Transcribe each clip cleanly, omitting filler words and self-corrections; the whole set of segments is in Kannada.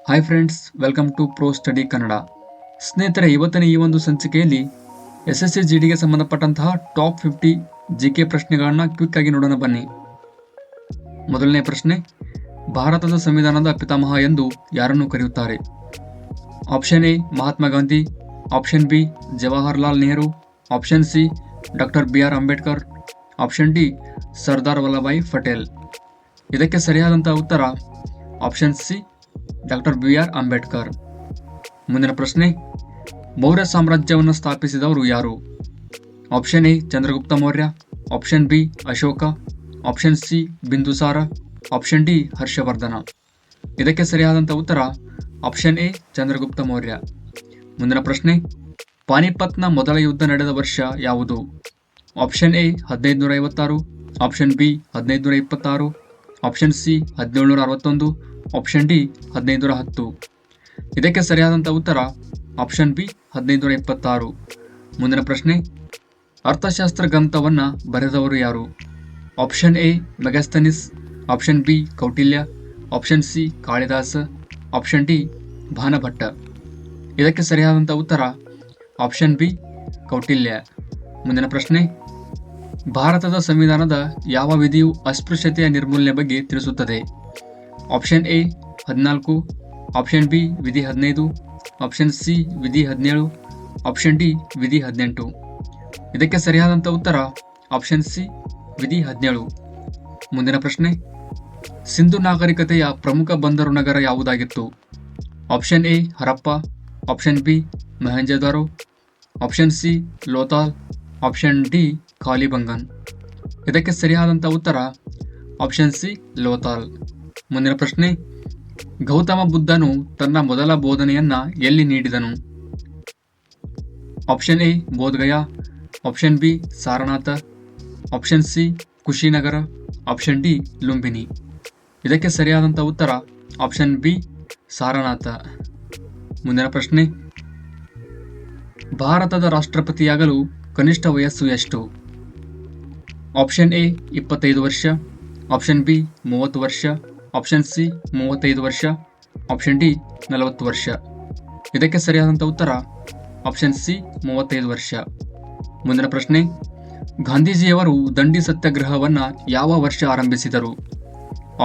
Hi friends, welcome to pro study Kannada. ಸ್ನೇಹಿತರೆ, ಇವತ್ತಿನ ಈ ಒಂದು ಸಂಚಿಕೆಯಲ್ಲಿ SSC GDಗೆ ಸಂಬಂಧಪಟ್ಟಂತಹ ಟಾಪ್ 50 GK ಪ್ರಶ್ನೆಗಳನ್ನು ಕ್ವಿಕ್ ಆಗಿ ನೋಡೋಣ ಬನ್ನಿ. ಮೊದಲನೇ ಪ್ರಶ್ನೆ, ಭಾರತದ ಸಂವಿಧಾನದ ಪಿತಾಮಹ ಎಂದು ಯಾರನ್ನು ಕರೆಯುತ್ತಾರೆ? Option A Mahatma Gandhi, option B Jawaharlal Nehru, option C doctor BR Ambedkar, option D Sardar Vallabhbhai Patel. ಇದಕ್ಕೆ ಸರಿಯಾದಂತಹ ಉತ್ತರ option C doctor BR Ambedkar. ಮುಂದಿನ ಪ್ರಶ್ನೆ, ಮೌರ್ಯ ಸಾಮ್ರಾಜ್ಯವನ್ನು ಸ್ಥಾಪಿಸಿದವರು ಯಾರು? Option A Chandragupta Maurya, option B Ashoka, option C Bindusara, option D Harshavardhana. ಇದಕ್ಕೆ ಸರಿಯಾದಂಥ ಉತ್ತರ ಆಪ್ಷನ್ ಎ ಚಂದ್ರಗುಪ್ತ ಮೌರ್ಯ. ಮುಂದಿನ ಪ್ರಶ್ನೆ, ಪಾನಿಪತ್ನ ಮೊದಲ ಯುದ್ಧ ನಡೆದ ವರ್ಷ ಯಾವುದು? Option A 1556, option B 1526, option C 1761, option D 1510. ಇದಕ್ಕೆ ಸರಿಯಾದಂಥ ಉತ್ತರ ಆಪ್ಷನ್ ಬಿ 1526. ಮುಂದಿನ ಪ್ರಶ್ನೆ, ಅರ್ಥಶಾಸ್ತ್ರ ಗ್ರಂಥವನ್ನು ಬರೆದವರು ಯಾರು? Option A Megasthenes, option B Kautilya, option C Kalidasa, option D Banabhatta. ಇದಕ್ಕೆ ಸರಿಯಾದಂಥ ಉತ್ತರ ಆಪ್ಷನ್ ಬಿ ಕೌಟಿಲ್ಯ. ಮುಂದಿನ ಪ್ರಶ್ನೆ, ಭಾರತದ ಸಂವಿಧಾನದ ಯಾವ ವಿಧಿಯು ಅಸ್ಪೃಶ್ಯತೆಯ ನಿರ್ಮೂಲನೆ ಬಗ್ಗೆ ತಿಳಿಸುತ್ತದೆ? ಆಪ್ಷನ್ ಎ 14, ಆಪ್ಷನ್ ಬಿ ವಿಧಿ 15, ಆಪ್ಷನ್ ಸಿ ವಿಧಿ 17, ಆಪ್ಷನ್ ಡಿ ವಿಧಿ 18. ಇದಕ್ಕೆ ಸರಿಯಾದಂಥ ಉತ್ತರ ಆಪ್ಷನ್ ಸಿ ವಿಧಿ 17. ಮುಂದಿನ ಪ್ರಶ್ನೆ, ಸಿಂಧು ನಾಗರಿಕತೆಯ ಪ್ರಮುಖ ಬಂದರು ನಗರ ಯಾವುದಾಗಿತ್ತು? Option A Harappa, option B Mohenjodaro, option C Lothal, option D Kalibangan. ಇದಕ್ಕೆ ಸರಿಯಾದಂಥ ಉತ್ತರ ಆಪ್ಷನ್ ಸಿ ಲೋಥಾಲ್. ಮುಂದಿನ ಪ್ರಶ್ನೆ, ಗೌತಮ ಬುದ್ಧನು ತನ್ನ ಮೊದಲ ಬೋಧನೆಯನ್ನ ಎಲ್ಲಿ ನೀಡಿದನು? Option A Bodhgaya, option B Sarnath, option C Kushinagar, option D Lumbini. ಇದಕ್ಕೆ ಸರಿಯಾದಂಥ ಉತ್ತರ ಆಪ್ಷನ್ ಬಿ ಸಾರನಾಥ. ಮುಂದಿನ ಪ್ರಶ್ನೆ, ಭಾರತದ ರಾಷ್ಟ್ರಪತಿಯಾಗಲು ಕನಿಷ್ಠ ವಯಸ್ಸು ಎಷ್ಟು? ಆಪ್ಷನ್ ಎ 25 ವರ್ಷ, ಆಪ್ಷನ್ ಬಿ 30 ವರ್ಷ, ಆಪ್ಷನ್ ಸಿ 35 ವರ್ಷ, ಆಪ್ಷನ್ ಡಿ 40 ವರ್ಷ. ಇದಕ್ಕೆ ಸರಿಯಾದಂಥ ಉತ್ತರ ಆಪ್ಷನ್ ಸಿ 35 ವರ್ಷ. ಮುಂದಿನ ಪ್ರಶ್ನೆ, ಗಾಂಧೀಜಿಯವರು ದಂಡಿ ಸತ್ಯಾಗ್ರಹವನ್ನು ಯಾವ ವರ್ಷ ಆರಂಭಿಸಿದರು?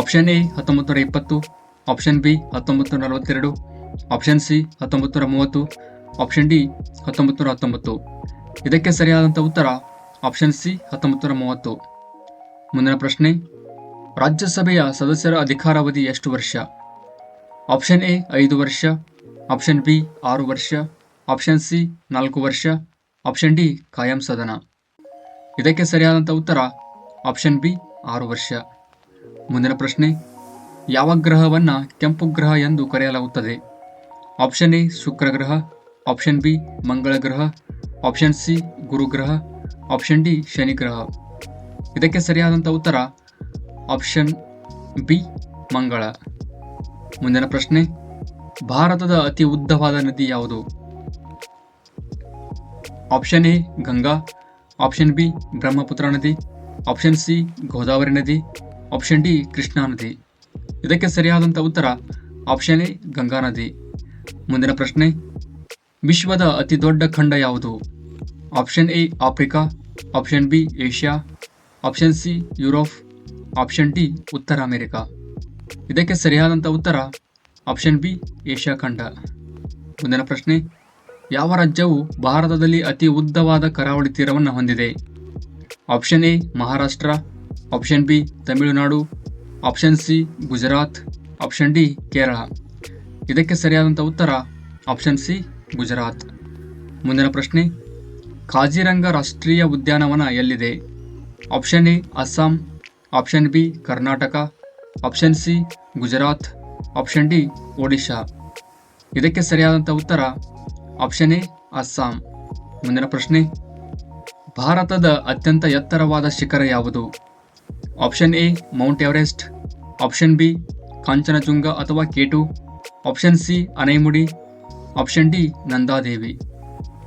Option A 1920, option B 1942, option C 1930, option D 1919. ಇದಕ್ಕೆ ಸರಿಯಾದಂಥ ಉತ್ತರ ಆಪ್ಷನ್ ಸಿ 1930. ಮುಂದಿನ ಪ್ರಶ್ನೆ, ರಾಜ್ಯಸಭೆಯ ಸದಸ್ಯರ ಅಧಿಕಾರಾವಧಿ ಎಷ್ಟು ವರ್ಷ? ಆಪ್ಷನ್ ಎ 5 ವರ್ಷ, ಆಪ್ಷನ್ ಬಿ 6 ವರ್ಷ, ಆಪ್ಷನ್ ಸಿ 4 ವರ್ಷ, ಆಪ್ಷನ್ ಡಿ ಕಾಯಂ ಸದನ. ಇದಕ್ಕೆ ಸರಿಯಾದಂಥ ಉತ್ತರ ಆಪ್ಷನ್ ಬಿ 6 ವರ್ಷ. ಮುಂದಿನ ಪ್ರಶ್ನೆ, ಯಾವ ಗ್ರಹವನ್ನು ಕೆಂಪು ಗ್ರಹ ಎಂದು ಕರೆಯಲಾಗುತ್ತದೆ? ಆಪ್ಷನ್ ಎ ಶುಕ್ರ ಗ್ರಹ, ಆಪ್ಷನ್ ಬಿ ಮಂಗಳ ಗ್ರಹ, ಆಪ್ಷನ್ ಸಿ ಗುರುಗ್ರಹ, ಆಪ್ಷನ್ ಡಿ ಶನಿ ಗ್ರಹ. ಇದಕ್ಕೆ ಸರಿಯಾದಂಥ ಉತ್ತರ ಆಪ್ಷನ್ ಬಿ ಮಂಗಳ. ಮುಂದಿನ ಪ್ರಶ್ನೆ, ಭಾರತದ ಅತಿ ಉದ್ದವಾದ ನದಿ ಯಾವುದು? Option A Ganga, option B Brahmaputra ನದಿ, ಆಪ್ಷನ್ ಸಿ ಗೋದಾವರಿ ನದಿ, ಆಪ್ಷನ್ ಡಿ ಕೃಷ್ಣಾ ನದಿ. ಇದಕ್ಕೆ ಸರಿಯಾದಂಥ ಉತ್ತರ ಆಪ್ಷನ್ ಎ ಗಂಗಾ ನದಿ. ಮುಂದಿನ ಪ್ರಶ್ನೆ, ವಿಶ್ವದ ಅತಿ ದೊಡ್ಡ ಖಂಡ ಯಾವುದು? Option A Africa, option B Asia, option C Europe, option D ಉತ್ತರ ಅಮೆರಿಕಾ. ಇದಕ್ಕೆ ಸರಿಯಾದಂಥ ಉತ್ತರ ಆಪ್ಷನ್ ಬಿ ಏಷ್ಯಾ ಖಂಡ. ಮುಂದಿನ ಪ್ರಶ್ನೆ, ಯಾವ ರಾಜ್ಯವು ಭಾರತದಲ್ಲಿ ಅತಿ ಉದ್ದವಾದ ಕರಾವಳಿ ತೀರವನ್ನು ಹೊಂದಿದೆ? Option A Maharashtra, option B Tamil Nadu, option C Gujarat, option D Kerala. ಇದಕ್ಕೆ ಸರಿಯಾದಂಥ ಉತ್ತರ ಆಪ್ಷನ್ ಸಿ ಗುಜರಾತ್. ಮುಂದಿನ ಪ್ರಶ್ನೆ, ಕಾಜಿರಂಗ ರಾಷ್ಟ್ರೀಯ ಉದ್ಯಾನವನ ಎಲ್ಲಿದೆ? Option A Assam, option B Karnataka, option C Gujarat, option D Odisha. ಇದಕ್ಕೆ ಸರಿಯಾದಂಥ ಉತ್ತರ ಆಪ್ಷನ್ ಎ ಅಸ್ಸಾಂ. ಮುಂದಿನ ಪ್ರಶ್ನೆ, ಭಾರತದ ಅತ್ಯಂತ ಎತ್ತರವಾದ ಶಿಖರ ಯಾವುದು? Option A Mount Everest, option B Kanchenjunga ಅಥವಾ K2, option C Anamudi, option D Nandadevi.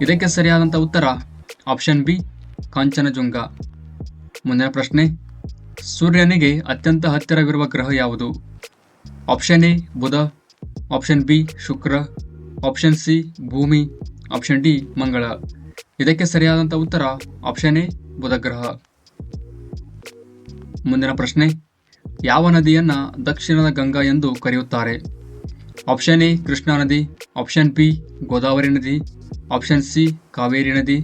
ಇದಕ್ಕೆ ಸರಿಯಾದಂಥ ಉತ್ತರ ಆಪ್ಷನ್ ಬಿ ಕಾಂಚನಜುಂಗ. ಮುಂದಿನ ಪ್ರಶ್ನೆ, ಸೂರ್ಯನಿಗೆ ಅತ್ಯಂತ ಹತ್ತಿರವಿರುವ ಗ್ರಹ ಯಾವುದು? Option A Budha, option B Shukra, option C ಭೂಮಿ, ಆಪ್ಷನ್ ಡಿ ಮಂಗಳ. ಇದಕ್ಕೆ ಸರಿಯಾದಂಥ ಉತ್ತರ ಆಪ್ಷನ್ ಎ ಬುಧ ಗ್ರಹ. ಮುಂದಿನ ಪ್ರಶ್ನೆ, ಯಾವ ನದಿಯನ್ನ ದಕ್ಷಿಣದ ಗಂಗಾ ಎಂದು ಕರೆಯುತ್ತಾರೆ? ಆಪ್ಷನ್ ಎ ಕೃಷ್ಣಾ ನದಿ, ಆಪ್ಷನ್ ಬಿ ಗೋದಾವರಿ ನದಿ, ಆಪ್ಷನ್ ಸಿ ಕಾವೇರಿ ನದಿ,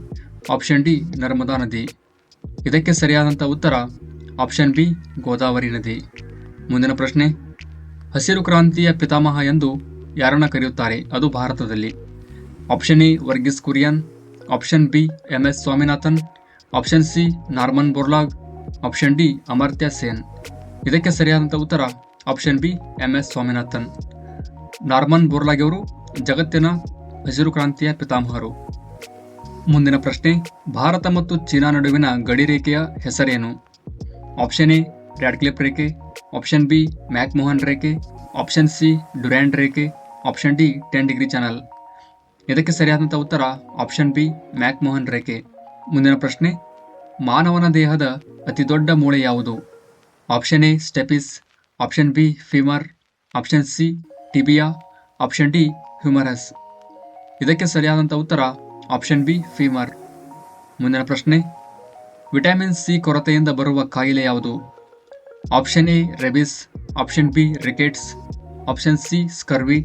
ಆಪ್ಷನ್ ಡಿ ನರ್ಮದಾ ನದಿ. ಇದಕ್ಕೆ ಸರಿಯಾದಂಥ ಉತ್ತರ ಆಪ್ಷನ್ ಬಿ ಗೋದಾವರಿ ನದಿ. ಮುಂದಿನ ಪ್ರಶ್ನೆ, ಹಸಿರು ಕ್ರಾಂತಿಯ ಪಿತಾಮಹ ಎಂದು ಯಾರನ್ನ ಕರೆಯುತ್ತಾರೆ? ಅದು ಭಾರತದಲ್ಲಿ. Option A Verghese Kurien, option B MS Swaminathan, option C Norman Borlaug, option D Amartya Sen. ಇದಕ್ಕೆ ಸರಿಯಾದಂಥ ಉತ್ತರ option B MS Swaminathan. Norman Borlaug ಅವರು ಜಗತ್ತಿನ ಹಸಿರು ಕ್ರಾಂತಿಯ ಪಿತಾಮಹರು. ಮುಂದಿನ ಪ್ರಶ್ನೆ, ಭಾರತ ಮತ್ತು ಚೀನಾ ನಡುವಿನ ಗಡಿ ರೇಖೆಯ ಹೆಸರೇನು? ಆಪ್ಷನ್ ಎ ರ್ಯಾಡ್ಕ್ಲಿಫ್ ರೇಖೆ, ಆಪ್ಷನ್ ಬಿ ಮ್ಯಾಕ್ಮೋಹನ್ ರೇಖೆ, ಆಪ್ಷನ್ ಸಿ ಡ್ಯುರಾಂಡ್ ರೇಖೆ, ಆಪ್ಷನ್ ಡಿ 10 ಡಿಗ್ರಿ ಚಾನಲ್. ಇದಕ್ಕೆ ಸರಿಯಾದಂಥ ಉತ್ತರ ಆಪ್ಷನ್ ಬಿ ಮ್ಯಾಕ್ಮೋಹನ್ ರೇಖೆ. ಮುಂದಿನ ಪ್ರಶ್ನೆ, ಮಾನವನ ದೇಹದ ಅತಿ ದೊಡ್ಡ ಮೂಳೆ ಯಾವುದು? Option A stapes, option B femur, option C tibia, option D humerus. ಇದಕ್ಕೆ ಸರಿಯಾದಂಥ ಉತ್ತರ ಆಪ್ಷನ್ ಬಿ ಫೀಮರ್. ಮುಂದಿನ ಪ್ರಶ್ನೆ, ವಿಟಮಿನ್ ಸಿ ಕೊರತೆಯಿಂದ ಬರುವ ಕಾಯಿಲೆ ಯಾವುದು? Option A rabies, option B rickets, option C scurvy,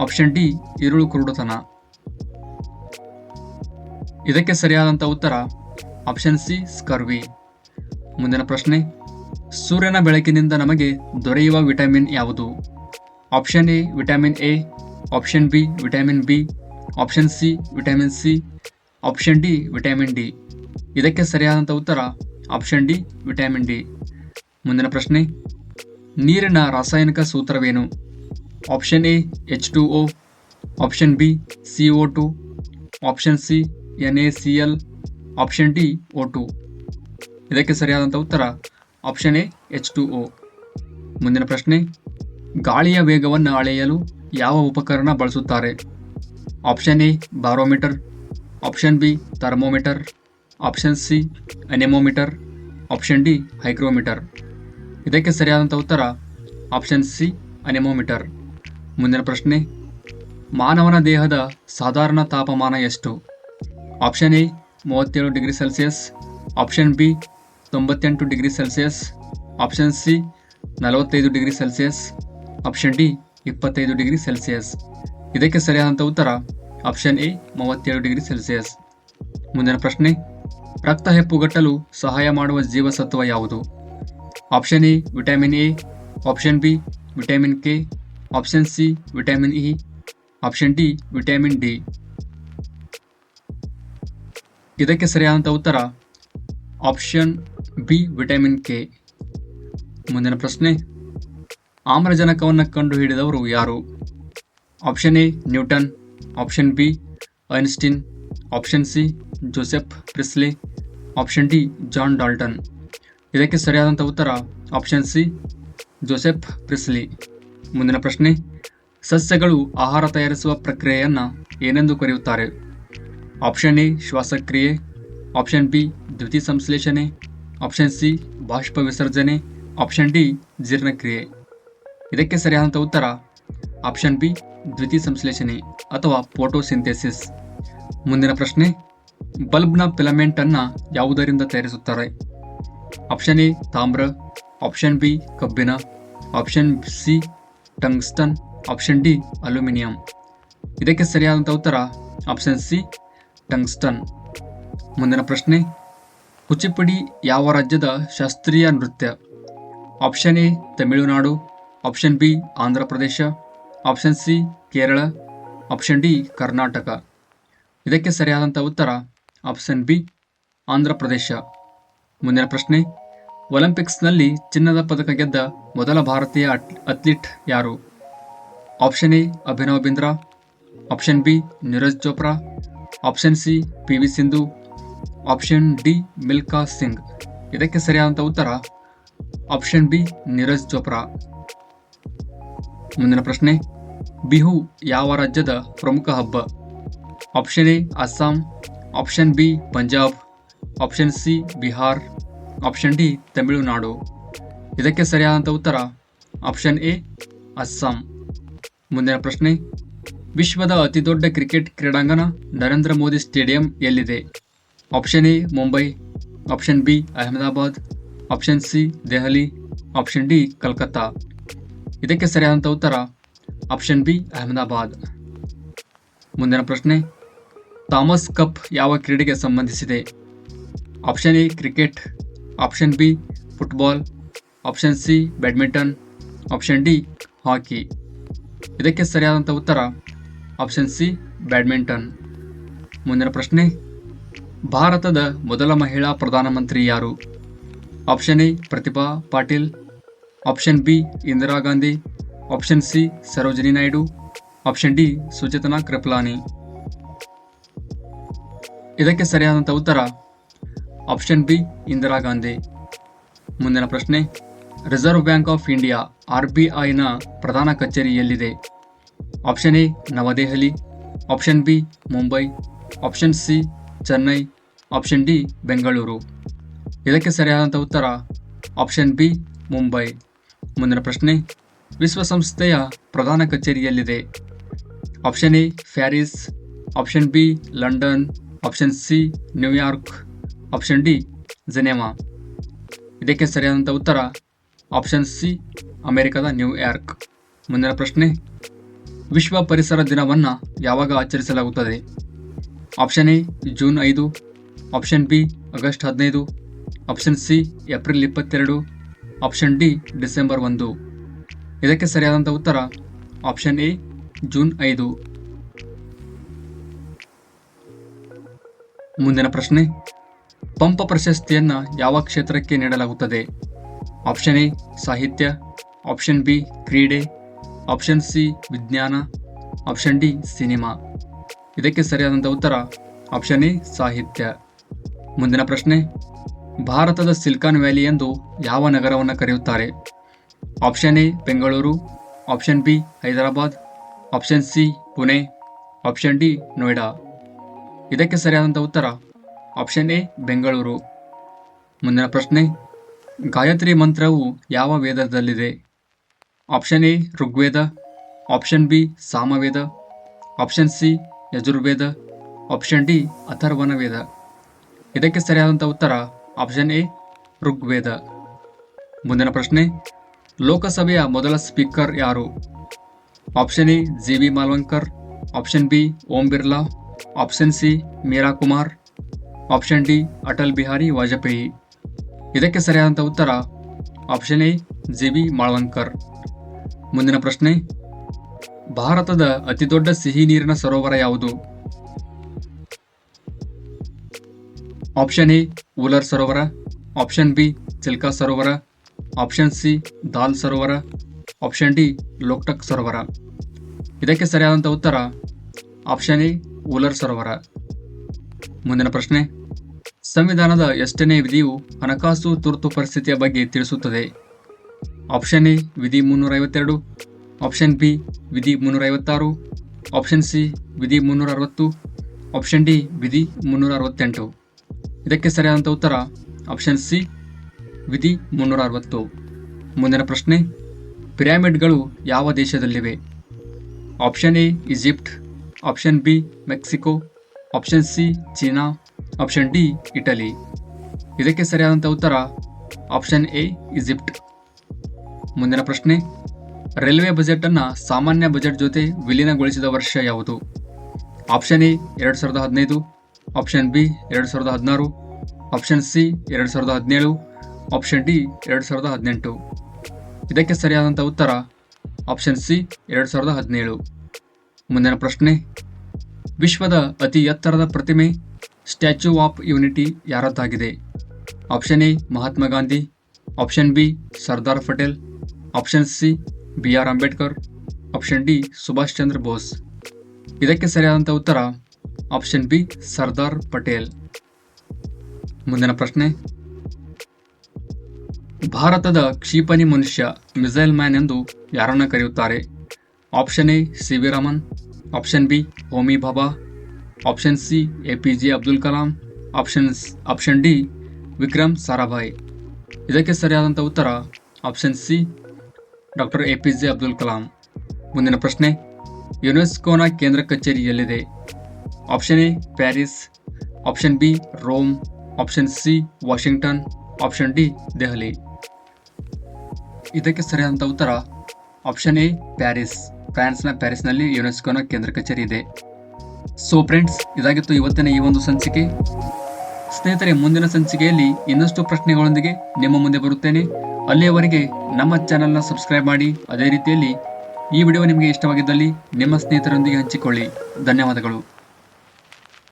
option D ಇರುಳು ಕುರುಡುತನ. ಇದಕ್ಕೆ ಸರಿಯಾದಂಥ ಉತ್ತರ ಆಪ್ಷನ್ ಸಿ ಸ್ಕರ್ವಿ. ಮುಂದಿನ ಪ್ರಶ್ನೆ, ಸೂರ್ಯನ ಬೆಳಕಿನಿಂದ ನಮಗೆ ದೊರೆಯುವ ವಿಟಮಿನ್ ಯಾವುದು? Option A vitamin A, option B vitamin B, option C vitamin C, option D vitamin D. ಇದಕ್ಕೆ ಸರಿಯಾದಂಥ ಉತ್ತರ ಆಪ್ಷನ್ ಡಿ ವಿಟಮಿನ್ ಡಿ. ಮುಂದಿನ ಪ್ರಶ್ನೆ, ನೀರಿನ ರಾಸಾಯನಿಕ ಸೂತ್ರವೇನು? Option A H2O, option B CO2, option C NaCl, option D O2. ಇದಕ್ಕೆ ಸರಿಯಾದಂಥ ಉತ್ತರ ಆಪ್ಷನ್ ಎ H2O. ಮುಂದಿನ ಪ್ರಶ್ನೆ, ಗಾಳಿಯ ವೇಗವನ್ನು ಅಳೆಯಲು ಯಾವ ಉಪಕರಣ ಬಳಸುತ್ತಾರೆ? Option A barometer, option B thermometer, option C anemometer, option D hygrometer. ಇದಕ್ಕೆ ಸರಿಯಾದಂಥ ಉತ್ತರ ಆಪ್ಷನ್ ಸಿ ಅನೆಮೋಮೀಟರ್. ಮುಂದಿನ ಪ್ರಶ್ನೆ, ಮಾನವನ ದೇಹದ ಸಾಧಾರಣ ತಾಪಮಾನ ಎಷ್ಟು? Option A 37 degree Celsius, option B 98 degree Celsius, option C 45 degree Celsius, option D 25 degree Celsius. ಇದಕ್ಕೆ ಸರಿಯಾದಂಥ ಉತ್ತರ ಆಪ್ಷನ್ ಎ 37 ಡಿಗ್ರಿ ಸೆಲ್ಸಿಯಸ್. ಮುಂದಿನ ಪ್ರಶ್ನೆ, ರಕ್ತ ಹೆಪ್ಪುಗಟ್ಟಲು ಸಹಾಯ ಮಾಡುವ ಜೀವಸತ್ವ ಯಾವುದು? Option A vitamin A, option B vitamin K, option C vitamin E, option D vitamin D. ಇದಕ್ಕೆ ಸರಿಯಾದಂಥ ಉತ್ತರ ಆಪ್ಷನ್ ಬಿ ವಿಟಮಿನ್ ಕೆ. ಮುಂದಿನ ಪ್ರಶ್ನೆ, ಆಮ್ಲಜನಕವನ್ನು ಕಂಡುಹಿಡಿದವರು ಯಾರು? Option A Newton, option B Einstein, option C Joseph Priestley, option D John Dalton. ಇದಕ್ಕೆ ಸರಿಯಾದಂಥ ಉತ್ತರ ಆಪ್ಷನ್ ಸಿ ಜೋಸೆಫ್ ಪ್ರಿಸ್ಲಿ. ಮುಂದಿನ ಪ್ರಶ್ನೆ, ಸಸ್ಯಗಳು ಆಹಾರ ತಯಾರಿಸುವ ಪ್ರಕ್ರಿಯೆಯನ್ನು ಏನೆಂದು ಕರೆಯುತ್ತಾರೆ? ಆಪ್ಷನ್ ಎ ಶ್ವಾಸಕ್ರಿಯೆ, ಆಪ್ಷನ್ ಬಿ ದ್ಯುತಿ ಸಂಶ್ಲೇಷಣೆ, ಆಪ್ಷನ್ ಸಿ ಬಾಷ್ಪ ವಿಸರ್ಜನೆ, ಆಪ್ಷನ್ ಡಿ ಜೀರ್ಣಕ್ರಿಯೆ. ಇದಕ್ಕೆ ಸರಿಯಾದಂಥ ಉತ್ತರ ಆಪ್ಷನ್ ಬಿ ದ್ಯುತಿ ಸಂಶ್ಲೇಷಣೆ ಅಥವಾ ಫೋಟೋಸಿಂಥೆಸಿಸ್. ಮುಂದಿನ ಪ್ರಶ್ನೆ, ಬಲ್ಬ್ನ ಫಿಲಮೆಂಟ್ ಅನ್ನು ಯಾವುದರಿಂದ ತಯಾರಿಸುತ್ತಾರೆ? ಆಪ್ಷನ್ ಎ ತಾಮ್ರ, ಆಪ್ಷನ್ ಬಿ ಕಬ್ಬಿಣ, option C tungsten, option D aluminium. ಇದಕ್ಕೆ ಸರಿಯಾದಂಥ ಉತ್ತರ ಆಪ್ಷನ್ ಸಿ ಟಂಗ್ಸ್ಟನ್. ಮುಂದಿನ ಪ್ರಶ್ನೆ, ಕುಚಿಪುಡಿ ಯಾವ ರಾಜ್ಯದ ಶಾಸ್ತ್ರೀಯ ನೃತ್ಯ? Option A Tamil Nadu, option B Andhra Pradesh, option C Kerala, option D Karnataka. ಇದಕ್ಕೆ ಸರಿಯಾದಂಥ ಉತ್ತರ ಆಪ್ಷನ್ ಬಿ ಆಂಧ್ರ ಪ್ರದೇಶ. ಮುಂದಿನ ಪ್ರಶ್ನೆ, ಒಲಿಂಪಿಕ್ಸ್ನಲ್ಲಿ ಚಿನ್ನದ ಪದಕ ಗೆದ್ದ ಮೊದಲ ಭಾರತೀಯ ಅಥ್ಲೀಟ್ ಯಾರು? Option A Abhinav Bindra, option B Neeraj Chopra, option C PV Sindhu, option D Milkha Singh. ಇದಕ್ಕೆ ಸರಿಯಾದಂಥ ಉತ್ತರ ಆಪ್ಷನ್ ಬಿ ನೀರಜ್ ಚೋಪ್ರಾ. ಮುಂದಿನ ಪ್ರಶ್ನೆ, ಬಿಹು ಯಾವ ರಾಜ್ಯದ ಪ್ರಮುಖ ಹಬ್ಬ? Option A Assam, option B Punjab, option C Bihar, option D Tamil Nadu. ಇದಕ್ಕೆ ಸರಿಯಾದಂಥ ಉತ್ತರ ಆಪ್ಷನ್ ಎ ಅಸ್ಸಾಂ. ಮುಂದಿನ ಪ್ರಶ್ನೆ, ವಿಶ್ವದ ಅತಿದೊಡ್ಡ ಕ್ರಿಕೆಟ್ ಕ್ರೀಡಾಂಗಣ ನರೇಂದ್ರ ಮೋದಿ ಸ್ಟೇಡಿಯಂ ಎಲ್ಲಿದೆ? Option A Mumbai, option B Ahmedabad, option C Delhi, option D Calcutta. ಇದಕ್ಕೆ ಸರಿಯಾದಂಥ ಉತ್ತರ ಆಪ್ಷನ್ ಬಿ ಅಹಮದಾಬಾದ್. ಮುಂದಿನ ಪ್ರಶ್ನೆ, ಥಾಮಸ್ ಕಪ್ ಯಾವ ಕ್ರೀಡೆಗೆ ಸಂಬಂಧಿಸಿದೆ? Option A cricket, option B football, option C badminton, option D hockey. ಇದಕ್ಕೆ ಸರಿಯಾದಂಥ ಉತ್ತರ ಆಪ್ಷನ್ ಸಿ ಬ್ಯಾಡ್ಮಿಂಟನ್. ಮುಂದಿನ ಪ್ರಶ್ನೆ, ಭಾರತದ ಮೊದಲ ಮಹಿಳಾ ಪ್ರಧಾನಮಂತ್ರಿ ಯಾರು? Option A Pratibha Patil, option B Indira Gandhi, option C Sarojini Naidu, option D Sucheta Kripalani. ಇದಕ್ಕೆ ಸರಿಯಾದಂಥ ಉತ್ತರ ಆಪ್ಷನ್ ಬಿ ಇಂದಿರಾ ಗಾಂಧಿ. ಮುಂದಿನ ಪ್ರಶ್ನೆ, ರಿಸರ್ವ್ ಬ್ಯಾಂಕ್ ಆಫ್ ಇಂಡಿಯಾ RBIನ ಪ್ರಧಾನ ಕಚೇರಿ ಎಲ್ಲಿದೆ? Option A New Delhi, option B Mumbai, option C Chennai, option D Bengaluru. ಇದಕ್ಕೆ ಸರಿಯಾದಂಥ ಉತ್ತರ ಆಪ್ಷನ್ ಬಿ ಮುಂಬೈ. ಮುಂದಿನ ಪ್ರಶ್ನೆ, ವಿಶ್ವಸಂಸ್ಥೆಯ ಪ್ರಧಾನ ಕಚೇರಿ ಎಲ್ಲಿದೆ? Option A Paris, option B London, option C New York, option D Geneva. ಇದಕ್ಕೆ ಸರಿಯಾದಂಥ ಉತ್ತರ ಆಪ್ಷನ್ ಸಿ ಅಮೆರಿಕದ ನ್ಯೂಯಾರ್ಕ್. ಮುಂದಿನ ಪ್ರಶ್ನೆ, ವಿಶ್ವ ಪರಿಸರ ದಿನವನ್ನು ಯಾವಾಗ ಆಚರಿಸಲಾಗುತ್ತದೆ? Option A June 5, option B August 15, option C April 22, option D December 1. ಇದಕ್ಕೆ ಸರಿಯಾದಂಥ ಉತ್ತರ ಆಪ್ಷನ್ ಎ ಜೂನ್ 5. ಮುಂದಿನ ಪ್ರಶ್ನೆ, ಪಂಪ ಪ್ರಶಸ್ತಿಯನ್ನು ಯಾವ ಕ್ಷೇತ್ರಕ್ಕೆ ನೀಡಲಾಗುತ್ತದೆ? ಆಪ್ಷನ್ ಎ ಸಾಹಿತ್ಯ, ಆಪ್ಷನ್ ಬಿ ಕ್ರೀಡೆ, ಆಪ್ಷನ್ ಸಿ ವಿಜ್ಞಾನ, ಆಪ್ಷನ್ ಡಿ ಸಿನಿಮಾ. ಇದಕ್ಕೆ ಸರಿಯಾದಂಥ ಉತ್ತರ ಆಪ್ಷನ್ ಎ ಸಾಹಿತ್ಯ. ಮುಂದಿನ ಪ್ರಶ್ನೆ, ಭಾರತದ ಸಿಲಿಕಾನ್ ವ್ಯಾಲಿ ಎಂದು ಯಾವ ನಗರವನ್ನು ಕರೆಯುತ್ತಾರೆ? Option A Bengaluru, option B Hyderabad, option C Pune, option D Noida. ಇದಕ್ಕೆ ಸರಿಯಾದಂಥ ಉತ್ತರ ಆಪ್ಷನ್ ಎ ಬೆಂಗಳೂರು. ಮುಂದಿನ ಪ್ರಶ್ನೆ, ಗಾಯತ್ರಿ ಮಂತ್ರವು ಯಾವ ವೇದದಲ್ಲಿದೆ? Option A Rigveda, option B Samaveda, option C Yajurveda, option D Atharvana Veda. ಇದಕ್ಕೆ ಸರಿಯಾದಂಥ ಉತ್ತರ ಆಪ್ಷನ್ ಎ ಋಗ್ವೇದ. ಮುಂದಿನ ಪ್ರಶ್ನೆ, ಲೋಕಸಭೆಯ ಮೊದಲ ಸ್ಪೀಕರ್ ಯಾರು? Option A JB Mavalankar, option B Om Birla, option C Meira Kumar, option D Atal Bihari Vajpayee. ಇದಕ್ಕೆ ಸರಿಯಾದಂಥ ಉತ್ತರ ಆಪ್ಷನ್ ಎ JB ಮಾಲ್ವಂಕರ್. ಮುಂದಿನ ಪ್ರಶ್ನೆ, ಭಾರತದ ಅತಿದೊಡ್ಡ ಸಿಹಿ ನೀರಿನ ಸರೋವರ ಯಾವುದು? ಆಪ್ಷನ್ ಎ ಉಲರ್ ಸರೋವರ, ಆಪ್ಷನ್ ಬಿ ಚಿಲ್ಕಾ ಸರೋವರ, ಆಪ್ಷನ್ ಸಿ ದಾಲ್ ಸರೋವರ, ಆಪ್ಷನ್ ಡಿ ಲೋಕ್ಟಕ್ ಸರೋವರ. ಇದಕ್ಕೆ ಸರಿಯಾದಂಥ ಉತ್ತರ ಆಪ್ಷನ್ ಎ ಉಲರ್ ಸರೋವರ. ಮುಂದಿನ ಪ್ರಶ್ನೆ, ಸಂವಿಧಾನದ ಎಷ್ಟನೇ ವಿಧಿಯು ಹಣಕಾಸು ತುರ್ತು ಪರಿಸ್ಥಿತಿಯ ಬಗ್ಗೆ ತಿಳಿಸುತ್ತದೆ? ಆಪ್ಷನ್ ಎ ವಿಧಿ 352, ಆಪ್ಷನ್ ಬಿ ವಿಧಿ 356, ಆಪ್ಷನ್ ಸಿ ವಿಧಿ 360, ಆಪ್ಷನ್ ಡಿ ವಿಧಿ 368. ಇದಕ್ಕೆ ಸರಿಯಾದಂಥ ಉತ್ತರ ಆಪ್ಷನ್ ಸಿ ವಿಧಿ 360. ಮುಂದಿನ ಪ್ರಶ್ನೆ, ಪಿರಾಮಿಡ್ಗಳು ಯಾವ ದೇಶದಲ್ಲಿವೆ? Option A Egypt, option B Mexico, option C China, option D Italy. ಇದಕ್ಕೆ ಸರಿಯಾದಂಥ ಉತ್ತರ ಆಪ್ಷನ್ ಎ ಈಜಿಪ್ಟ್. ಮುಂದಿನ ಪ್ರಶ್ನೆ, ರೈಲ್ವೆ ಬಜೆಟನ್ನು ಸಾಮಾನ್ಯ ಬಜೆಟ್ ಜೊತೆ ವಿಲೀನಗೊಳಿಸಿದ ವರ್ಷ ಯಾವುದು? Option A 2015, option B 2016, option C 2017, option D 2018. ಇದಕ್ಕೆ ಸರಿಯಾದಂಥ ಉತ್ತರ ಆಪ್ಷನ್ ಸಿ 2017. ಮುಂದಿನ ಪ್ರಶ್ನೆ, ವಿಶ್ವದ ಅತಿ ಎತ್ತರದ ಪ್ರತಿಮೆ ಸ್ಟ್ಯಾಚ್ಯೂ ಆಫ್ ಯೂನಿಟಿ ಯಾರದ್ದಾಗಿದೆ? Option A Mahatma Gandhi, option B Sardar Patel, option C BR Ambedkar, option D Subhash Chandra Bose. ಇದಕ್ಕೆ ಸರಿಯಾದಂಥ ಉತ್ತರ ಆಪ್ಷನ್ ಬಿ ಸರ್ದಾರ್ ಪಟೇಲ್. ಮುಂದಿನ ಪ್ರಶ್ನೆ, ಭಾರತದ ಕ್ಷಿಪಣಿ ಮನುಷ್ಯ ಮಿಸೈಲ್ ಮ್ಯಾನ್ ಎಂದು ಯಾರನ್ನು ಕರೆಯುತ್ತಾರೆ? Option A CV Raman, option B Homi Bhabha, option C APJ Abdul Kalam, option D Vikram Sarabhai. ಇದಕ್ಕೆ ಸರಿಯಾದಂಥ ಉತ್ತರ option C doctor APJ Abdul Kalam. ಮುಂದಿನ ಪ್ರಶ್ನೆ, ಯುನೆಸ್ಕೋನ ಕೇಂದ್ರ ಕಚೇರಿ ಎಲ್ಲಿದೆ? Option A Paris, option B Rome, option C Washington, option D Delhi. ಇದಕ್ಕೆ ಸರಿಯಾದಂಥ ಉತ್ತರ ಆಪ್ಷನ್ ಎ ಪ್ಯಾರಿಸ್. ಫ್ರಾನ್ಸ್ನ ಪ್ಯಾರಿಸ್ನಲ್ಲಿ ಯುನೆಸ್ಕೋನ ಕೇಂದ್ರ ಕಚೇರಿ ಇದೆ. ಸೊ ಫ್ರೆಂಡ್ಸ್, ಇದಾಗಿತ್ತು ಇವತ್ತಿನ ಈ ಒಂದು ಸಂಚಿಕೆ. ಸ್ನೇಹಿತರೆ, ಮುಂದಿನ ಸಂಚಿಕೆಯಲ್ಲಿ ಇನ್ನಷ್ಟು ಪ್ರಶ್ನೆಗಳೊಂದಿಗೆ ನಿಮ್ಮ ಮುಂದೆ ಬರುತ್ತೇನೆ. ಅಲ್ಲಿಯವರೆಗೆ ನಮ್ಮ ಚಾನೆಲ್ನ ಸಬ್ಸ್ಕ್ರೈಬ್ ಮಾಡಿ. ಅದೇ ರೀತಿಯಲ್ಲಿ ಈ ವಿಡಿಯೋ ನಿಮಗೆ ಇಷ್ಟವಾಗಿದ್ದಲ್ಲಿ ನಿಮ್ಮ ಸ್ನೇಹಿತರೊಂದಿಗೆ ಹಂಚಿಕೊಳ್ಳಿ. ಧನ್ಯವಾದಗಳು.